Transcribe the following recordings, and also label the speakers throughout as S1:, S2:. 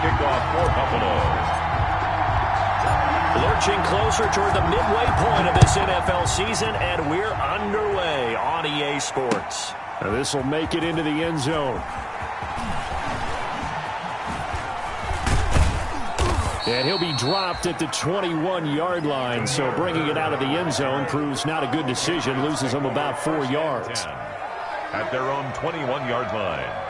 S1: kickoff for Buffalo.
S2: Lurching closer toward the midway point of this NFL season, and we're underway on EA Sports.
S3: Now this will make it into the end zone. And he'll be dropped at the 21-yard line, so bringing it out of the end zone proves not a good decision, loses him about 4 yards.
S1: At their own 21-yard line.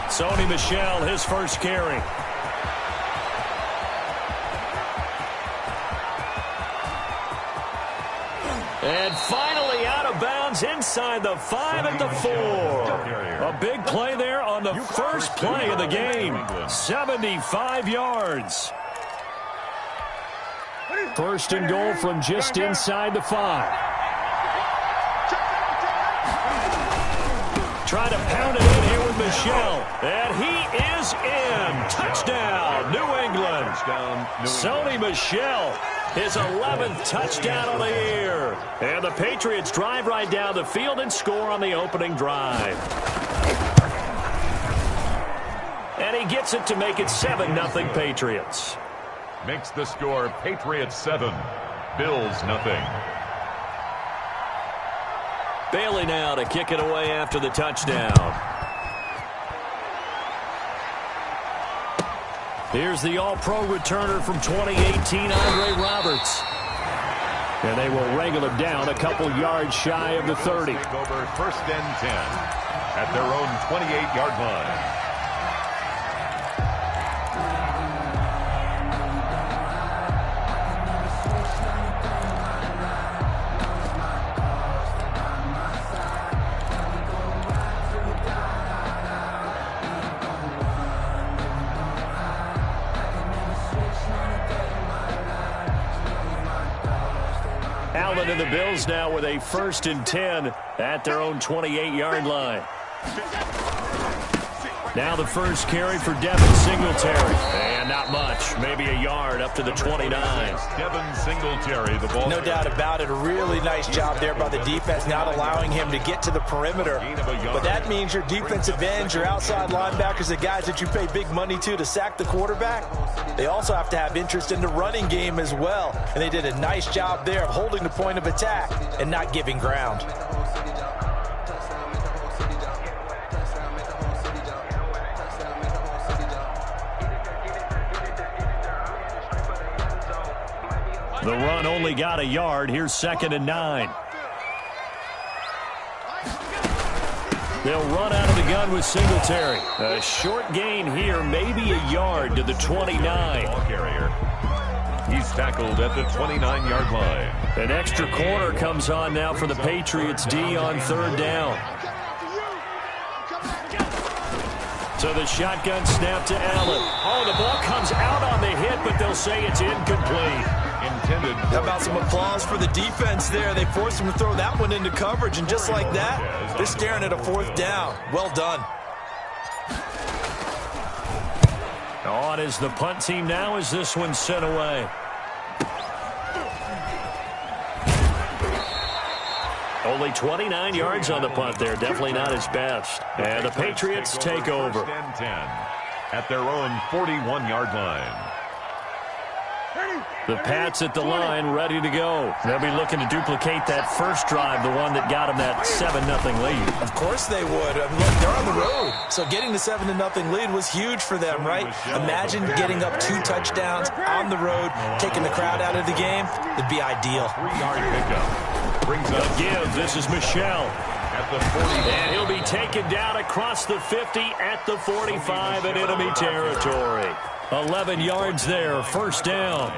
S2: Sony Michel, his first carry. And finally out of bounds inside the 5 at the 4. A big play there on the first play of the game. 75 yards.
S3: First and goal from just inside the 5.
S2: Trying to pound it in here with Michel. And he is in. Touchdown, New England. Sony Michel, his 11th touchdown on the year. And the Patriots drive right down the field and score on the opening drive. And he gets it to make it 7-0 Patriots.
S1: Makes the score Patriots 7, Bills nothing.
S2: Bailey now to kick it away after the touchdown. Here's the all-pro returner from 2018, Andre Roberts. And they will wrangle him down a couple yards shy of the 30.
S1: Take over first and 10 at their own 28-yard line.
S2: Allen and the Bills now with a first and 10 at their own 28-yard line. Now the first carry for Devin Singletary. And not much. Maybe a yard up to the 29.
S1: Devin Singletary, the ball.
S4: No doubt about it. A really nice job there by the defense, not allowing him to get to the perimeter. But that means your defensive ends, your outside linebackers, the guys that you pay big money to sack the quarterback, they also have to have interest in the running game as well. And they did a nice job there of holding the point of attack and not giving ground.
S2: The run only got a yard. Here's 2nd and 9. They'll run out of the gun with Singletary. A short gain here, maybe a yard to the 29.
S1: Ball carrier. He's tackled at the 29-yard line.
S2: An extra corner comes on now for the Patriots D on 3rd down. So the shotgun snap to Allen. Oh, the ball comes out on the hit, but they'll say it's incomplete.
S1: Intended.
S4: How about some applause for the defense there? They forced him to throw that one into coverage, and just like that, they're staring at a 4th down. Well done.
S2: On is the punt team now as this one's sent away. Only 29 yards on the punt there. Definitely not his best. And the Patriots take over.
S1: First and 10 at their own 41-yard line.
S2: The Pats at the line, ready to go. They'll be looking to duplicate that first drive, the one that got them that 7-0 lead.
S4: Of course they would. I mean, look, they're on the road. So getting the 7-0 lead was huge for them, right? Imagine getting up 2 touchdowns on the road, taking the crowd out of the game. It'd be ideal.
S1: 3-yard pickup. Brings up
S2: give. This is Michel.
S1: At the 40.
S2: And he'll be taken down across the 50 at the 45 in enemy territory. 11 yards there, first down.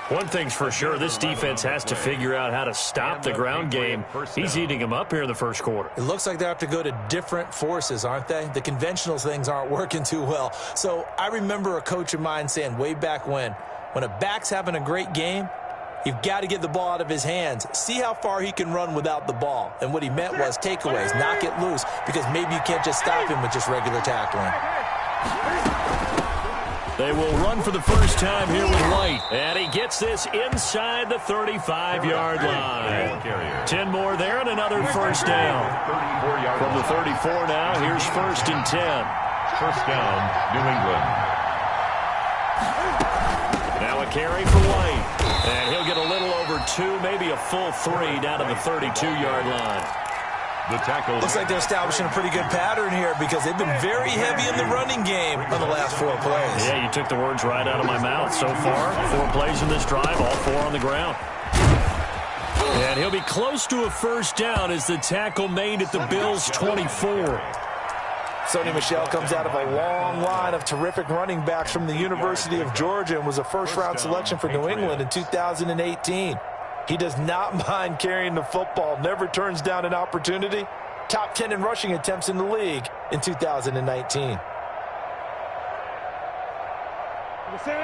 S3: One thing's for sure, this defense has to figure out how to stop the ground game. He's eating them up here in the first quarter.
S4: It looks like they have to go to different forces, aren't they? The conventional things aren't working too well. So I remember a coach of mine saying way back when a back's having a great game, you've got to get the ball out of his hands. See how far he can run without the ball. And what he meant was takeaways, knock it loose, because maybe you can't just stop him with just regular tackling.
S3: They will run for the first time here with White. And he gets this inside the 35-yard line. 10 more there and another first down. From the 34 now, here's 1st and 10.
S1: First down, New England.
S3: Now a carry for White. And he'll get a little over 2, maybe a full 3 down to the 32-yard line.
S1: The tackle.
S4: Looks like they're establishing a pretty good pattern here because they've been very heavy in the running game on the last 4 plays.
S3: Yeah, you took the words right out of my mouth. So far, 4 plays in this drive, all 4 on the ground. And he'll be close to a first down as the tackle made at the Bills' 24.
S4: Sony Michel comes out of a long line of terrific running backs from the University of Georgia and was a first-round selection for New England in 2018. He does not mind carrying the football, never turns down an opportunity. Top 10 in rushing attempts in the league in 2019.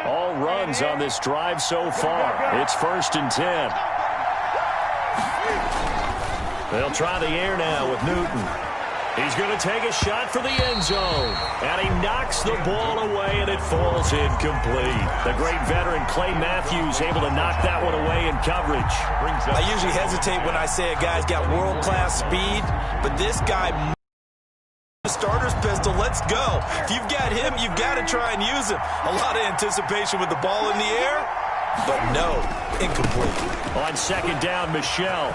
S3: All runs on this drive so far. It's 1st and 10. They'll try the air now with Newton. He's going to take a shot for the end zone. And he knocks the ball away, and it falls incomplete. The great veteran Clay Matthews able to knock that one away in coverage.
S4: I usually hesitate when I say a guy's got world-class speed, but this guy, starter's pistol, let's go. If you've got him, you've got to try and use him. A lot of anticipation with the ball in the air, but no, incomplete.
S3: On 2nd down, Michel.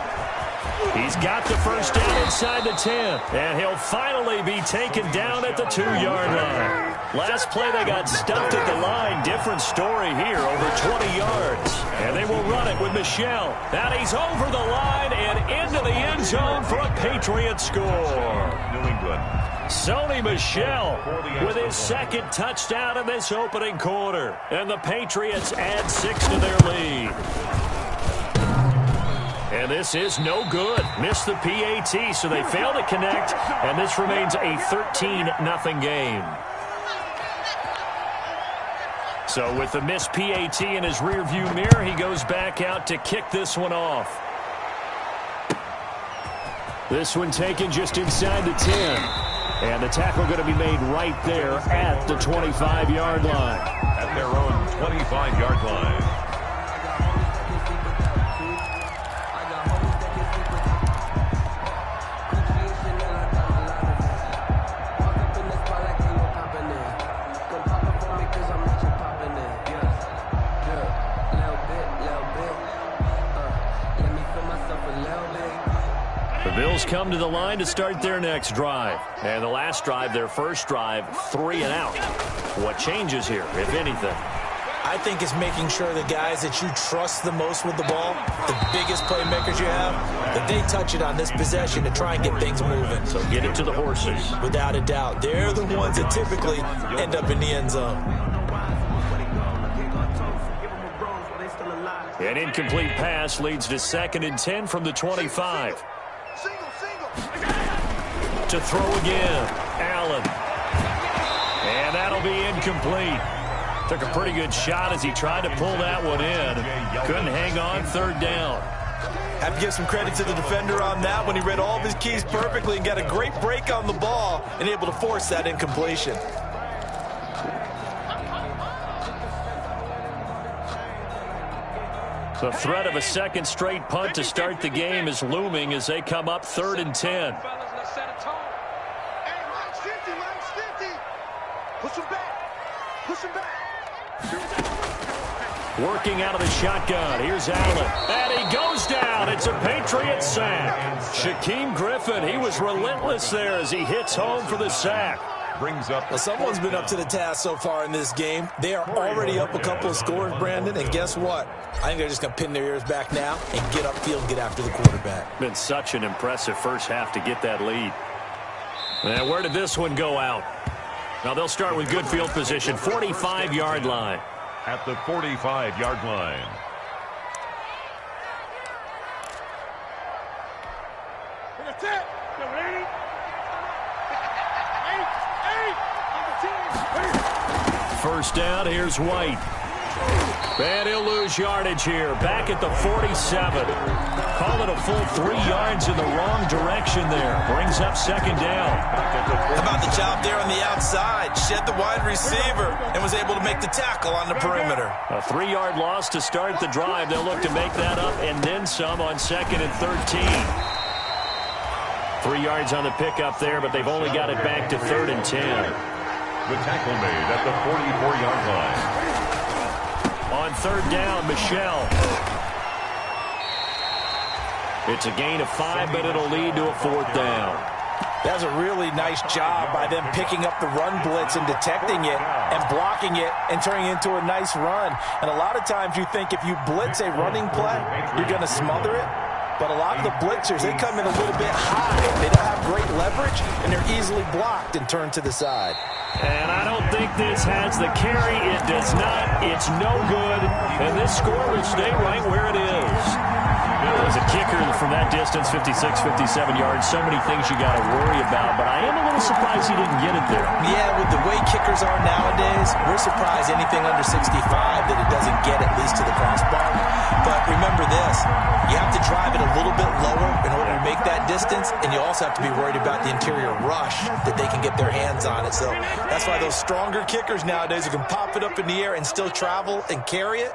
S3: He's got the first down inside the 10, and he'll finally be taken down at the 2-yard line. Last play, they got stuffed at the line. Different story here, over 20 yards. And they will run it with Michel. And he's over the line and into the end zone for a Patriot score.
S1: New England.
S3: Sony Michel with his 2nd touchdown in this opening quarter. And the Patriots add 6 to their lead. And this is no good. Missed the PAT, so they fail to connect, and this remains a 13-0 game. So with the missed PAT in his rearview mirror, he goes back out to kick this one off. This one taken just inside the 10. And the tackle going to be made right there at the 25-yard line.
S1: At their own 25-yard line.
S3: Bills come to the line to start their next drive. And the last drive, their first drive, 3 and out. What changes here, if anything?
S4: I think it's making sure the guys that you trust the most with the ball, the biggest playmakers you have, that they touch it on this possession to try and get things moving.
S3: So get it to the horses.
S4: Without a doubt. They're the ones that typically end up in the end zone.
S3: An incomplete pass leads to 2nd and 10 from the 25. To throw again, Allen. And that'll be incomplete. Took a pretty good shot as he tried to pull that one in. Couldn't hang on, 3rd down.
S4: Have to give some credit to the defender on that when he read all of his keys perfectly and got a great break on the ball and able to force that incompletion.
S3: The threat of a 2nd straight punt to start the game is looming as they come up 3rd and 10. Working out of the shotgun. Here's Allen. And he goes down. It's a Patriot sack. Shaquem Griffin, he was relentless there as he hits home for the sack.
S1: Brings up.
S4: Well, someone's been up to the task so far in this game. They are already up a couple of scores, Brandon, and guess what? I think they're just going to pin their ears back now and get upfield and get after the quarterback.
S3: Been such an impressive first half to get that lead. Now, where did this one go out? Now, they'll start with good field position, 45-yard line.
S1: At the 45-yard line.
S2: First down, here's White. And he'll lose yardage here. Back at the 47. Call it a full 3 yards in the wrong direction there. Brings up second down.
S4: How about the job there on the outside? Shed the wide receiver and was able to make the tackle on the perimeter.
S2: A 3-yard loss to start the drive. They'll look to make that up and then some on 2nd and 13. 3 yards on the pickup there, but they've only got it back to 3rd and 10.
S1: The tackle made at the 44-yard line.
S2: On 3rd down, Michel. It's a gain of 5, but it'll lead to a 4th down.
S4: That's a really nice job by them picking up the run blitz and detecting it and blocking it and turning it into a nice run. And a lot of times you think if you blitz a running play, you're going to smother it. But a lot of the blitzers, they come in a little bit high. They don't have great leverage, and they're easily blocked and turned to the side.
S2: And I don't think this has the carry. It does not. It's no good. And this score will stay right where it is. As a kicker from that distance, 56, 57 yards, so many things you got to worry about. But I am a little surprised he didn't get it there.
S4: Yeah, with the way kickers are nowadays, we're surprised anything under 65 that it doesn't get at least to the crossbar. But remember this, you have to drive it a little bit lower in order to make that distance, and you also have to be worried about the interior rush that they can get their hands on it. So that's why those stronger kickers nowadays who can pop it up in the air and still travel and carry it,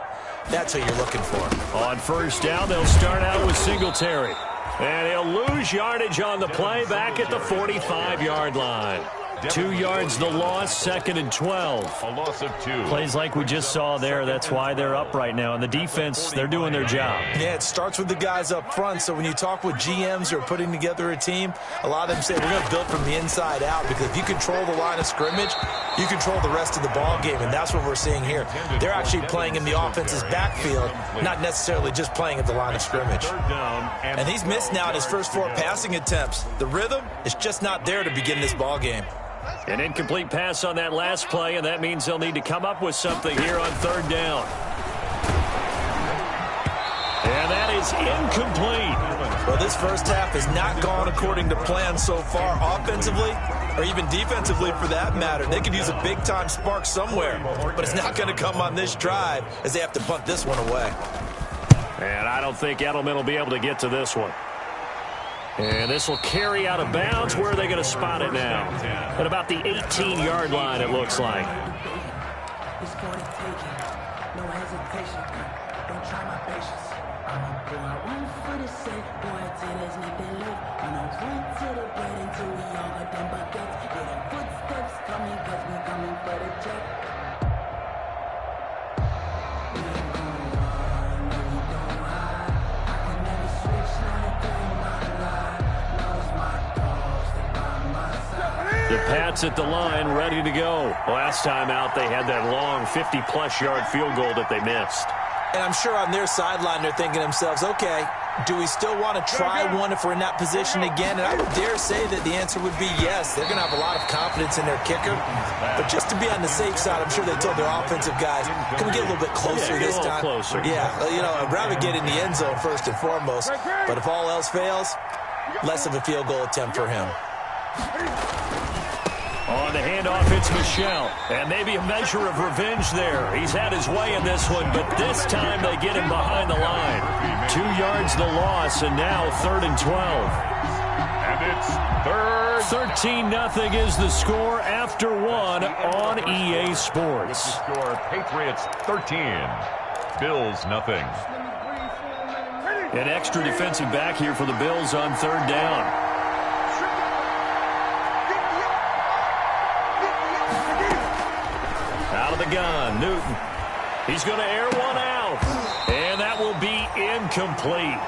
S4: that's what you're looking for.
S2: On 1st down, they'll start out with Singletary. And he'll lose yardage on the play back at the 45-yard line. 2 yards the loss, 2nd and 12.
S1: A loss of 2.
S2: Plays like we just saw there. That's why they're up right now. And the defense, they're doing their job.
S4: Yeah, it starts with the guys up front. So when you talk with GMs who are putting together a team, a lot of them say we're going to build from the inside out, because if you control the line of scrimmage, you control the rest of the ball game, and that's what we're seeing here. They're actually playing in the offense's backfield, not necessarily just playing at the line of scrimmage. And he's missed now in his first 4 passing attempts. The rhythm is just not there to begin this ball game.
S2: An incomplete pass on that last play, and that means they'll need to come up with something here on 3rd down. And that is incomplete.
S4: Well, this first half has not gone according to plan so far offensively, or even defensively for that matter. They could use a big-time spark somewhere, but it's not going to come on this drive as they have to punt this one away.
S2: And I don't think Edelman will be able to get to this one. And this will carry out of bounds. Where are they going to spot it now? At about the 18-yard line, it looks like.
S5: It's for the taking. No hesitation. Don't try my patience. I'm a boy. One for the sake. Boy, till there's nothing left. And I run to the bread until we all got them buckets. Yeah, the footsteps coming, cause we coming for the check. We ain't gon' run, no, we don't hide. I can never switch, nothing my life. Lost my dogs, they by my side.
S2: The Pats at the line, ready to go. Last time out, they had that long 50-plus yard field goal that they missed.
S4: And I'm sure on their sideline they're thinking to themselves, okay, do we still want to try one if we're in that position again? And I would dare say that the answer would be yes. They're going to have a lot of confidence in their kicker. But just to be on the safe side, I'm sure they told their offensive guys, can we get a little bit closer this time?
S2: Closer.
S4: Yeah, you know, I'd rather get in the end zone first and foremost. But if all else fails, less of a field goal attempt for him.
S2: On the handoff, it's Michel. And maybe a measure of revenge there. He's had his way in this one, but this time they get him behind the line. 2 yards the loss, and now 3rd and 12.
S1: And it's
S2: 13-0 is the score after 1 on EA Sports.
S1: the score, Patriots 13, Bills nothing.
S2: An extra defensive back here for the Bills on 3rd down. Out of the gun, Newton. He's going to air one out. And that will be incomplete.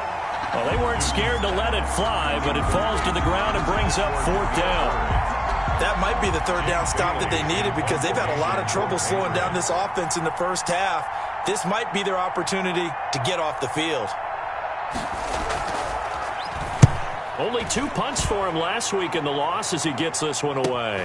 S2: Well, they weren't scared to let it fly, but it falls to the ground and brings up 4th down.
S4: That might be the 3rd down stop that they needed, because they've had a lot of trouble slowing down this offense in the first half. This might be their opportunity to get off the field.
S2: Only 2 punts for him last week in the loss as he gets this one away.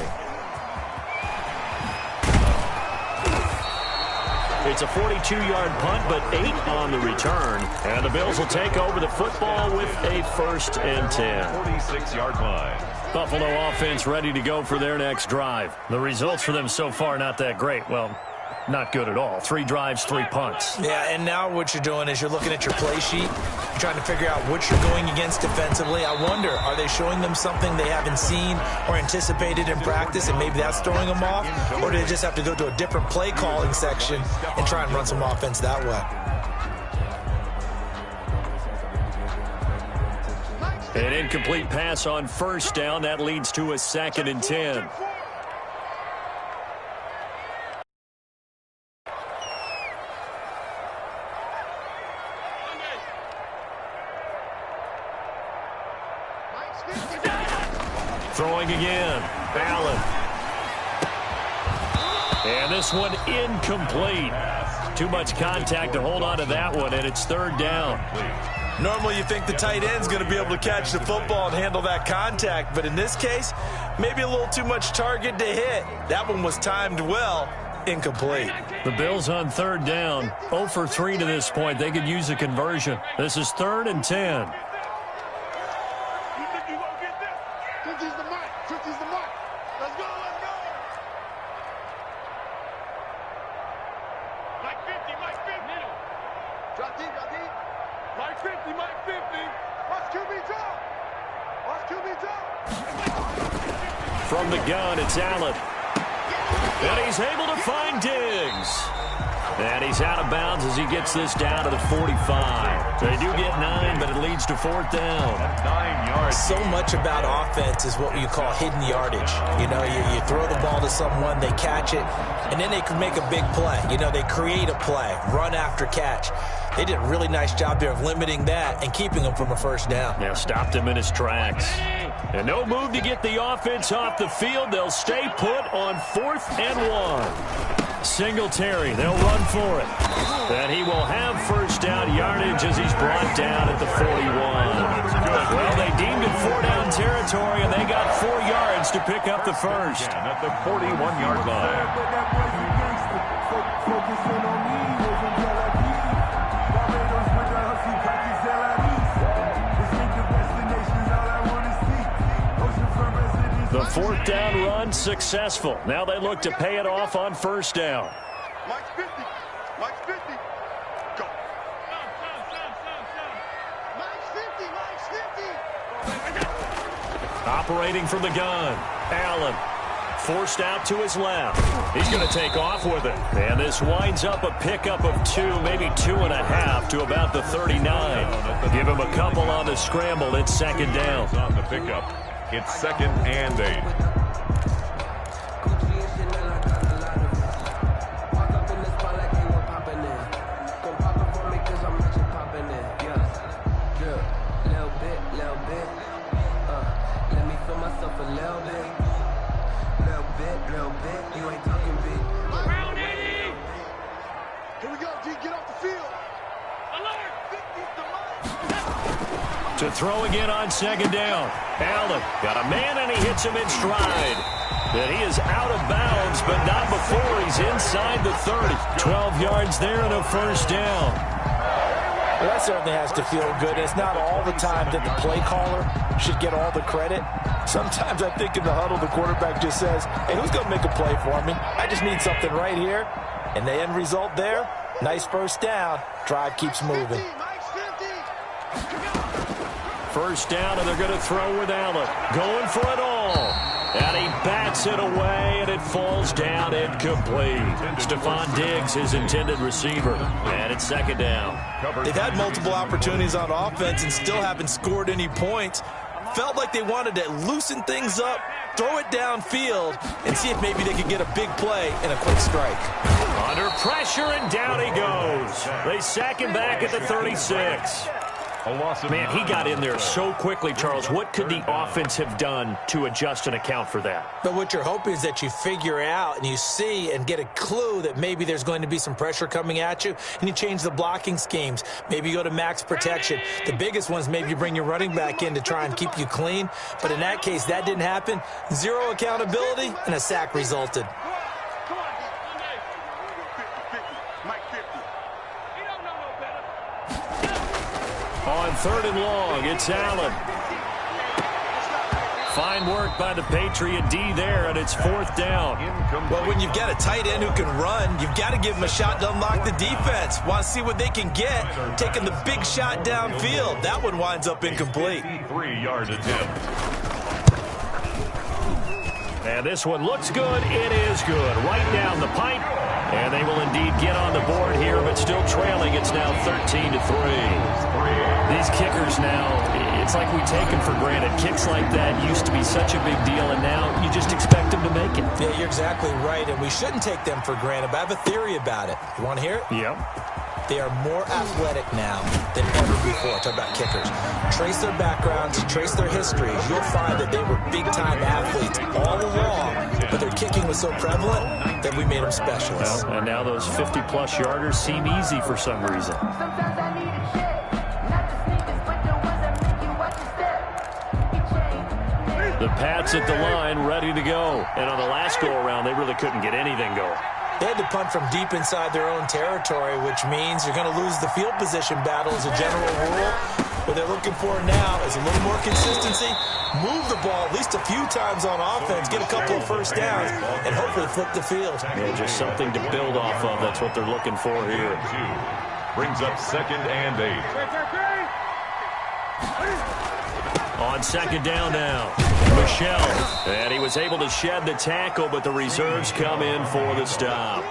S2: It's a 42-yard punt, but 8 on the return. And the Bills will take over the football with a 1st and 10.
S1: 46-yard line.
S2: Buffalo offense ready to go for their next drive. The results for them so far not that great. Well, not good at all. 3 drives, 3 punts.
S4: Yeah, and now what you're doing is you're looking at your play sheet. You're trying to figure out what you're going against defensively. I wonder, are they showing them something they haven't seen or anticipated in practice, and maybe that's throwing them off? Or do they just have to go to a different play calling section and try and run some offense that way?
S2: An incomplete pass on 1st down. That leads to a 2nd and 10. Throwing again. Allen. And this one incomplete. Too much contact to hold on to that one, and it's 3rd down.
S4: Normally you think the tight end's going to be able to catch the football and handle that contact, but in this case, maybe a little too much target to hit. That one was timed well. Incomplete.
S2: The Bills on 3rd down. 0 for 3 to this point. They could use a conversion. This is 3rd and 10. From the gun, it's Allen. And he's able to find Diggs. And he's out of bounds as he gets this down to the 45. They do get 9, but it leads to 4th down.
S1: 9 yards.
S4: So much about offense is what you call hidden yardage. You know, you throw the ball to someone, they catch it, and then they can make a big play. You know, they create a play, run after catch. They did a really nice job there of limiting that and keeping him from a 1st down.
S2: Now stopped him in his tracks. And no move to get the offense off the field. They'll stay put on 4th and 1. Singletary, they'll run for it. And he will have 1st down yardage as he's brought down at the 41. Well, they deemed it 4-down territory, and they got 4 yards to pick up the 1st.
S1: And at the 41-yard line.
S2: The 4th down run successful. Now they look to pay it off on 1st down.
S6: Mike's 50. Mike's 50. Go. Mike's 50. Mike's 50.
S2: Operating from the gun. Allen. Forced out to his left. He's going to take off with it. And this winds up a pickup of 2, maybe 2.5 to about the 39. Give him a couple on the scramble. It's 2nd down.
S1: On the pickup. It's 2nd and 8.
S2: To throw again on 2nd down. Allen got a man, and he hits him in stride. And he is out of bounds, but not before he's inside the 30. 12 yards there and a 1st down.
S4: Well, that certainly has to feel good. It's not all the time that the play caller should get all the credit. Sometimes I think in the huddle, the quarterback just says, hey, who's going to make a play for me? I just need something right here. And the end result there, nice 1st down. Drive keeps moving.
S2: 1st down, and they're going to throw with Allen. Going for it all. And he bats it away, and it falls down incomplete. Stephon Diggs, his intended receiver. And it's 2nd down.
S4: They've had multiple opportunities on offense and still haven't scored any points. Felt like they wanted to loosen things up, throw it downfield, and see if maybe they could get a big play and a quick strike.
S2: Under pressure, and down he goes. They sack him back at the 36. Man, he got in there so quickly, Charles. What could the offense have done to adjust and account for that?
S4: But what you're hoping is that you figure out and you see and get a clue that maybe there's going to be some pressure coming at you, and you change the blocking schemes. Maybe you go to max protection. The biggest one is maybe you bring your running back in to try and keep you clean. But in that case, that didn't happen. 0 accountability, and a sack resulted.
S6: Mike
S2: On 3rd and long, it's Allen. Fine work by the Patriot D there, and it's 4th down.
S4: Well, when you've got a tight end who can run, you've got to give him a shot to unlock the defense. Want to see what they can get, taking the big shot downfield. That one winds up incomplete.
S1: 3-yard attempt.
S2: And this one looks good. It is good. Right down the pipe. And they will indeed get on the board here, but still trailing. It's now 13-3. These kickers now, it's like we take them for granted. Kicks like that used to be such a big deal, and now you just expect them to make it.
S4: Yeah, you're exactly right, and we shouldn't take them for granted, but I have a theory about it. You want to hear it?
S2: Yep.
S4: They are more athletic now than ever before. Talk about kickers. Trace their backgrounds, trace their histories. You'll find that they were big-time athletes all along, but their kicking was so prevalent that we made them specialists.
S2: Well, and now those 50-plus yarders seem easy for some reason. The Pats at the line, ready to go. And on the last go-around, they really couldn't get anything going.
S4: They had to punt from deep inside their own territory, which means you're going to lose the field position battle as a general rule. What they're looking for now is a little more consistency, move the ball at least a few times on offense, get a couple of first downs, and hopefully flip the field.
S2: Yeah, just something to build off of. That's what they're looking for here.
S1: Brings up 2nd and 8.
S2: On 2nd down now, Michel. And he was able to shed the tackle, but the reserves come in for the stop.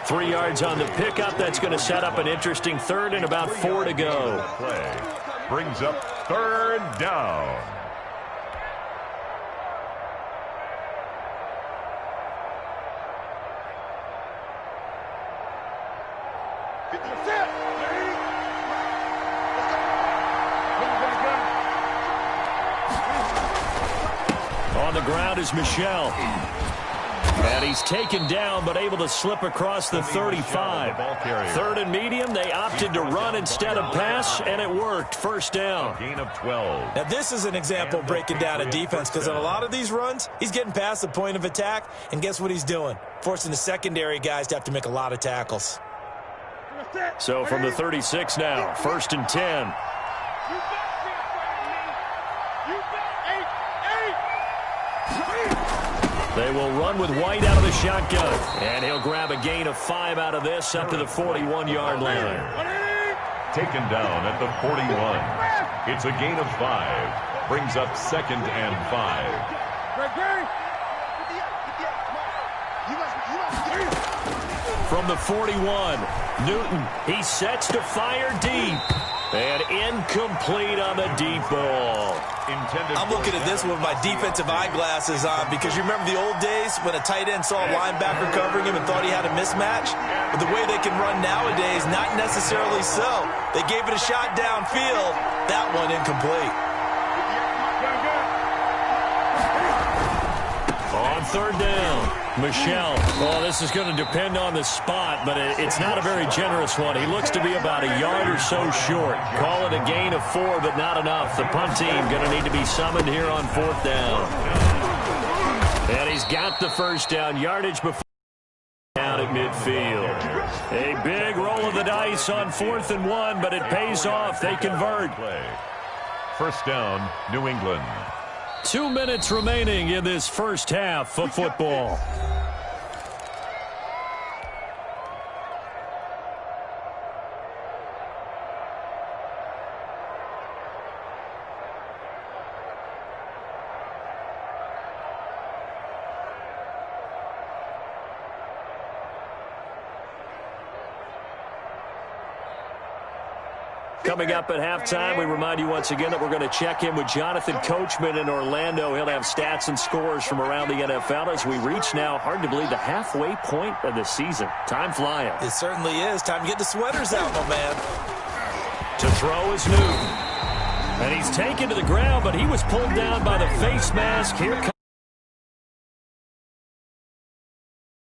S2: 3 yards on the pickup. That's going to set up an interesting 3rd and about 4 to go.
S1: Play brings up 3rd down.
S2: On the ground is Michel. And he's taken down, but able to slip across the 35. 3rd and medium, they opted to run instead of pass, and it worked. 1st down.
S1: Gain of 12.
S4: Now, this is an example of breaking down a defense, because on a lot of these runs, he's getting past the point of attack, and guess what he's doing? Forcing the secondary guys to have to make a lot of tackles.
S2: So from the 36 now, 1st and 10. They will run with White out of the shotgun. And he'll grab a gain of 5 out of this up to the 41-yard line.
S1: Taken down at the 41. It's a gain of 5. Brings up 2nd and 5.
S2: From the 41, Newton, he sets to fire deep. And incomplete on the deep ball.
S4: I'm looking at this with my defensive eyeglasses on, because you remember the old days when a tight end saw a linebacker covering him and thought he had a mismatch? But the way they can run nowadays, not necessarily so. They gave it a shot downfield. That one incomplete.
S2: On 3rd down, Michel. Well, this is going to depend on the spot, but it's not a very generous one. He looks to be about a yard or so short. Call it a gain of 4, but not enough. The punt team going to need to be summoned here on 4th down. And he's got the 1st down. Yardage before down at midfield. A big roll of the dice on 4th and 1, but it pays off. They convert.
S1: 1st down, New England.
S2: 2 minutes remaining in this 1st half of football. Coming up at halftime, we remind you once again that we're going to check in with Jonathan Coachman in Orlando. He'll have stats and scores from around the NFL as we reach now, hard to believe, the halfway point of the season. Time flying.
S4: It certainly is. Time to get the sweaters out, my man.
S2: To throw is Newton. And he's taken to the ground, but he was pulled down by the face mask. Here comes